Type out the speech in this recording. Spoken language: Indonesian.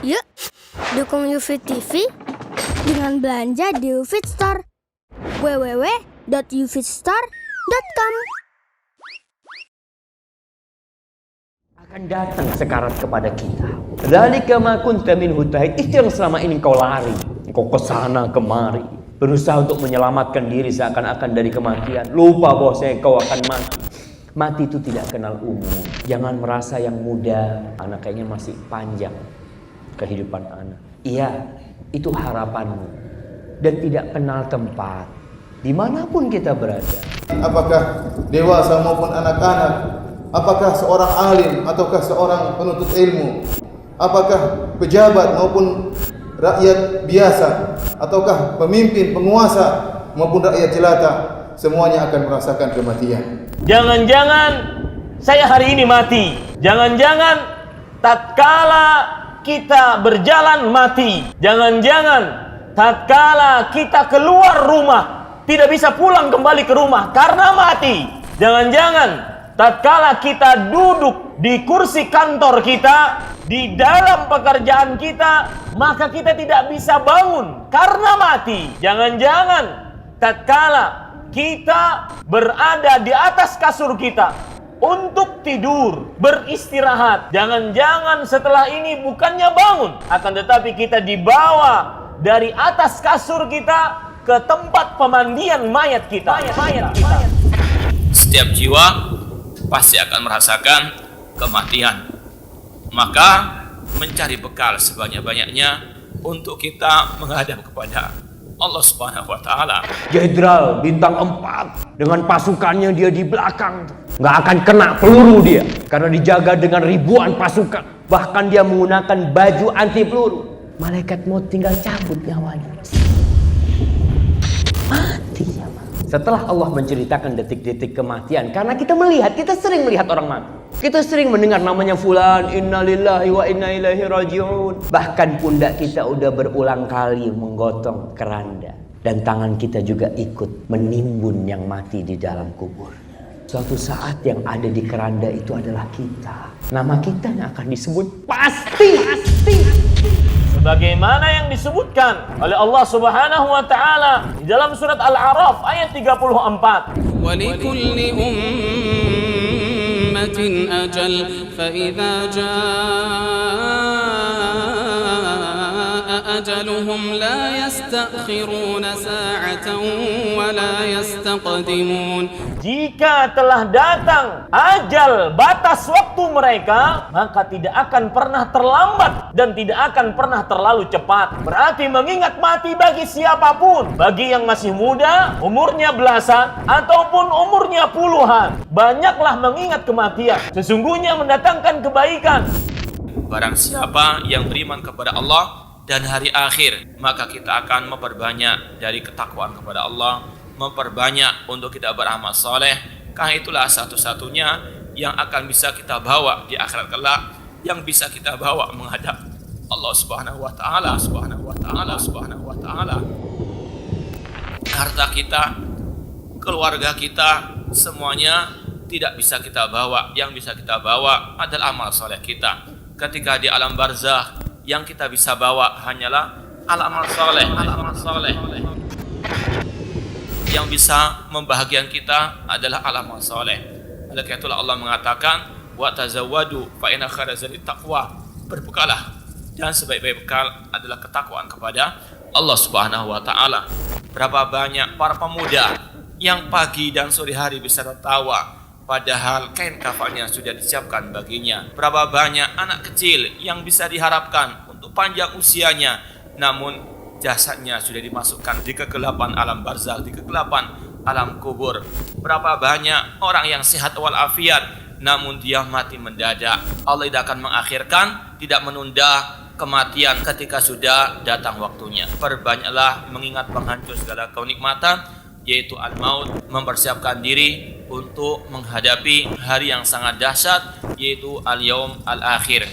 Yuk, dukung UFIT TV dengan belanja di UFIT Store. www.ufitstore.com. Akan datang sekarat kepada kita. Dzalika ma kunta minhu tahid. Itu yang selama ini kau lari, kau kesana kemari, berusaha untuk menyelamatkan diri seakan-akan dari kematian. Lupa bahwasanya kau akan mati. Mati itu tidak kenal umur. Jangan merasa yang muda, anak kayaknya masih panjang kehidupan anak. Iya, itu harapanmu. Dan tidak kenal tempat. Dimanapun kita berada. Apakah dewasa maupun anak-anak, apakah seorang alim ataukah seorang penuntut ilmu, apakah pejabat maupun rakyat biasa, ataukah pemimpin, penguasa maupun rakyat jelata, semuanya akan merasakan kematian. Jangan-jangan saya hari ini mati. Jangan-jangan tatkala kita berjalan mati. Jangan-jangan tatkala kita keluar rumah tidak bisa pulang kembali ke rumah karena mati. Jangan-jangan tatkala kita duduk di kursi kantor kita, di dalam pekerjaan kita, maka kita tidak bisa bangun karena mati. Jangan-jangan tatkala kita berada di atas kasur kita untuk tidur, beristirahat. Jangan-jangan setelah ini bukannya bangun, akan tetapi kita dibawa dari atas kasur kita ke tempat pemandian mayat kita. Setiap jiwa pasti akan merasakan kematian. Maka mencari bekal sebanyak-banyaknya untuk kita menghadap kepada Allah Subhanahu wa Ta'ala. Jenderal bintang 4 dengan pasukannya dia di belakang, nggak akan kena peluru dia karena dijaga dengan ribuan pasukan. Bahkan dia menggunakan baju anti peluru. Malaikat maut tinggal cabut nyawanya, mati. Setelah Allah menceritakan detik-detik kematian, karena kita sering melihat orang mati. Kita sering mendengar namanya fulan, innalillahi wa inna ilaihi raji'un. Bahkan pundak kita udah berulang kali menggotong keranda. Dan tangan kita juga ikut menimbun yang mati di dalam kuburnya. Suatu saat yang ada di keranda itu adalah kita. Nama kita yang akan disebut pasti. Sebagaimana yang disebutkan oleh Allah Subhanahu wa Ta'ala di dalam surat Al-A'raf ayat 34. وَلِكُلِّ أُمَّةٍ أَجَلٌ فَإِذَا جَاءَ أَجَلُهُمْ لَا يَسْتَأْخِرُونَ سَاعَةً وَلَا يَسْتَقْدِمُونَ. Jika telah datang ajal batas waktu mereka, maka tidak akan pernah terlambat dan tidak akan pernah terlalu cepat. Berarti mengingat mati bagi siapapun, bagi yang masih muda, umurnya belasan, ataupun umurnya puluhan, banyaklah mengingat kematian. Sesungguhnya mendatangkan kebaikan. Barang siapa yang beriman kepada Allah dan hari akhir, maka kita akan memperbanyak dari ketakwaan kepada Allah, memperbanyak untuk kita beramal soleh. Karena itulah satu-satunya yang akan bisa kita bawa di akhirat kelak, yang bisa kita bawa menghadap Allah Subhanahu wa Ta'ala. Harta kita, keluarga kita, semuanya tidak bisa kita bawa. Yang bisa kita bawa adalah amal soleh kita. Ketika di alam barzakh, yang kita bisa bawa hanyalah amal soleh. Yang bisa membahagiakan kita adalah amal soleh. Oleh karena itulah Allah mengatakan, wa tazawwadu fa inna khairaz zadi taqwa. Berbekalah, dan sebaik-baik bekal adalah ketakwaan kepada Allah Subhanahu wa Ta'ala. Berapa banyak para pemuda yang pagi dan sore hari bisa tertawa padahal kain kafannya sudah disiapkan baginya. Berapa banyak anak kecil yang bisa diharapkan untuk panjang usianya, namun jasadnya sudah dimasukkan di kegelapan alam barzakh, di kegelapan alam kubur. Berapa banyak orang yang sehat walafiat, namun dia mati mendadak. Allah tidak akan mengakhirkan, tidak menunda kematian ketika sudah datang waktunya. Perbanyaklah mengingat penghancur segala kenikmatan, yaitu al-maut, mempersiapkan diri untuk menghadapi hari yang sangat dahsyat, yaitu al-yaum al-akhir.